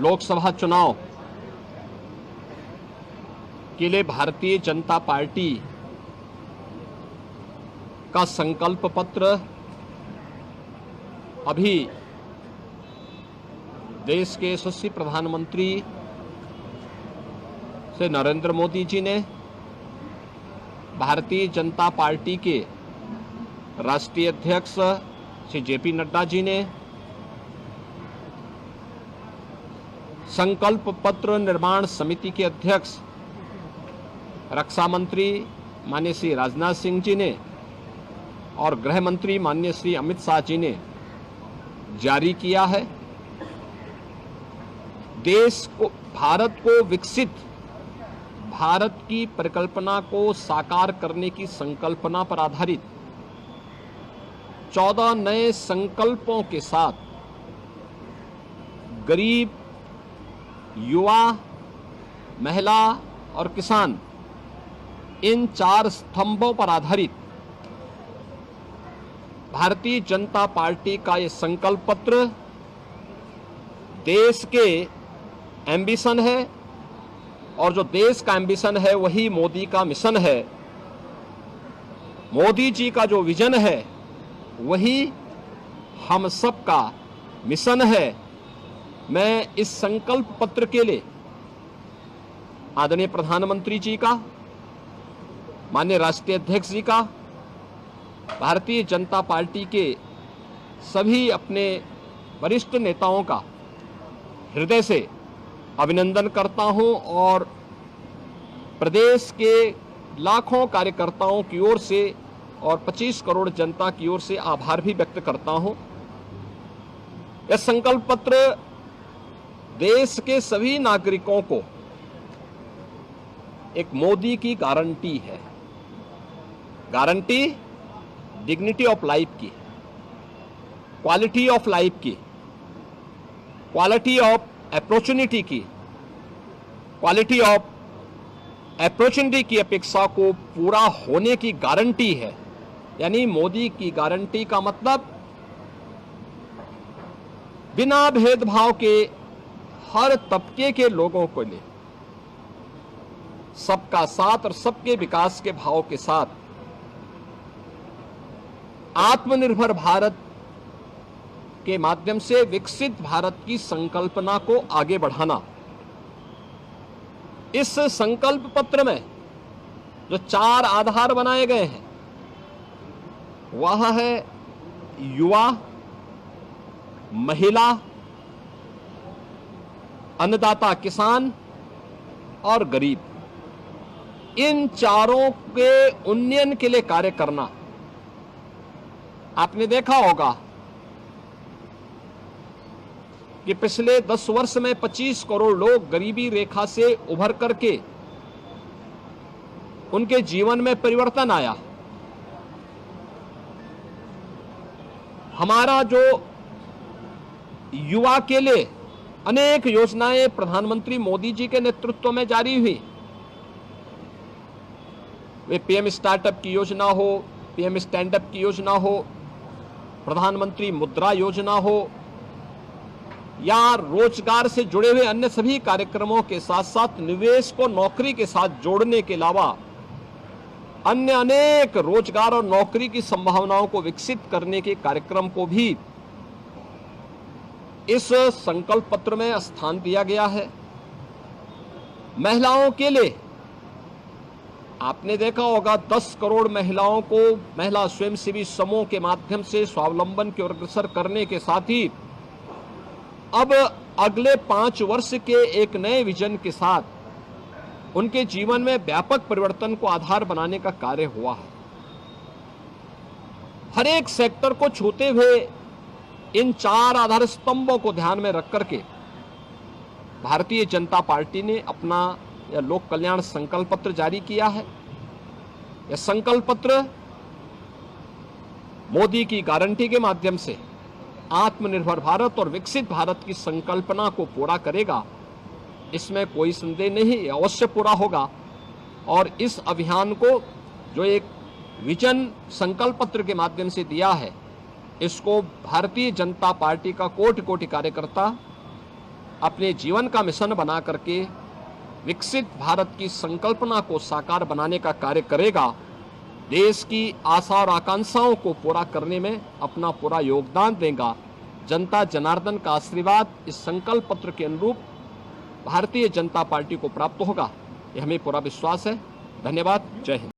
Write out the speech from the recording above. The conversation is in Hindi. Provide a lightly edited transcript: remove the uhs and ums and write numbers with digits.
लोकसभा चुनाव के लिए भारतीय जनता पार्टी का संकल्प पत्र अभी देश के यशस्वी प्रधानमंत्री श्री नरेंद्र मोदी जी ने भारतीय जनता पार्टी के राष्ट्रीय अध्यक्ष श्री जेपी नड्डा जी ने संकल्प पत्र निर्माण समिति के अध्यक्ष रक्षा मंत्री माननीय श्री राजनाथ सिंह जी ने और गृह मंत्री माननीय श्री अमित शाह जी ने जारी किया है। देश को, भारत को विकसित भारत की परिकल्पना को साकार करने की संकल्पना पर आधारित 14 नए संकल्पों के साथ गरीब, युवा, महिला और किसान, इन 4 स्तंभों पर आधारित भारतीय जनता पार्टी का ये संकल्प पत्र देश के एम्बिशन है, और जो देश का एम्बिशन है वही मोदी का मिशन है। मोदी जी का जो विजन है वही हम सब का मिशन है। मैं इस संकल्प पत्र के लिए आदरणीय प्रधानमंत्री जी का, माननीय राष्ट्रीय अध्यक्ष जी का, भारतीय जनता पार्टी के सभी अपने वरिष्ठ नेताओं का हृदय से अभिनंदन करता हूं और प्रदेश के लाखों कार्यकर्ताओं की ओर से और 25 करोड़ जनता की ओर से आभार भी व्यक्त करता हूं। यह संकल्प पत्र देश के सभी नागरिकों को एक मोदी की गारंटी है। गारंटी डिग्निटी ऑफ लाइफ की, क्वालिटी ऑफ लाइफ की, क्वालिटी ऑफ अपॉर्चुनिटी की, क्वालिटी ऑफ अपॉर्चुनिटी की अपेक्षा को पूरा होने की गारंटी है। यानी मोदी की गारंटी का मतलब बिना भेदभाव के हर तबके के लोगों को लिए सबका साथ और सबके विकास के भाव के साथ आत्मनिर्भर भारत के माध्यम से विकसित भारत की संकल्पना को आगे बढ़ाना। इस संकल्प पत्र में जो 4 आधार बनाए गए हैं वह है युवा, महिला, अन्नदाता किसान और गरीब। इन चारों के उन्नयन के लिए कार्य करना। आपने देखा होगा कि पिछले 10 वर्ष में 25 करोड़ लोग गरीबी रेखा से उभर करके उनके जीवन में परिवर्तन आया। हमारा जो युवा के लिए अनेक योजनाएं प्रधानमंत्री मोदी जी के नेतृत्व में जारी हुई, वे पीएम स्टार्टअप की योजना हो, पीएम स्टैंडअप की योजना हो, प्रधानमंत्री मुद्रा योजना हो, या रोजगार से जुड़े हुए अन्य सभी कार्यक्रमों के साथ साथ निवेश को नौकरी के साथ जोड़ने के अलावा अन्य अनेक रोजगार और नौकरी की संभावनाओं को विकसित करने के कार्यक्रम को भी इस संकल्प पत्र में स्थान दिया गया है। महिलाओं के लिए आपने देखा होगा 10 करोड़ महिलाओं को महिला स्वयंसेवी समूह के माध्यम से स्वावलंबन की ओर अग्रसर करने के साथ ही अब अगले 5 वर्ष के एक नए विजन के साथ उनके जीवन में व्यापक परिवर्तन को आधार बनाने का कार्य हुआ है। हर एक सेक्टर को छूते हुए इन 4 आधार स्तंभों को ध्यान में रख करके भारतीय जनता पार्टी ने अपना यह लोक कल्याण संकल्प पत्र जारी किया है। यह संकल्प पत्र मोदी की गारंटी के माध्यम से आत्मनिर्भर भारत और विकसित भारत की संकल्पना को पूरा करेगा, इसमें कोई संदेह नहीं, अवश्य पूरा होगा। और इस अभियान को जो एक विजन संकल्प पत्र के माध्यम से दिया है, इसको भारतीय जनता पार्टी का कोटि कोटि कार्यकर्ता अपने जीवन का मिशन बना करके विकसित भारत की संकल्पना को साकार बनाने का कार्य करेगा, देश की आशा और आकांक्षाओं को पूरा करने में अपना पूरा योगदान देगा। जनता जनार्दन का आशीर्वाद इस संकल्प पत्र के अनुरूप भारतीय जनता पार्टी को प्राप्त होगा, यह हमें पूरा विश्वास है। धन्यवाद। जय हिंद।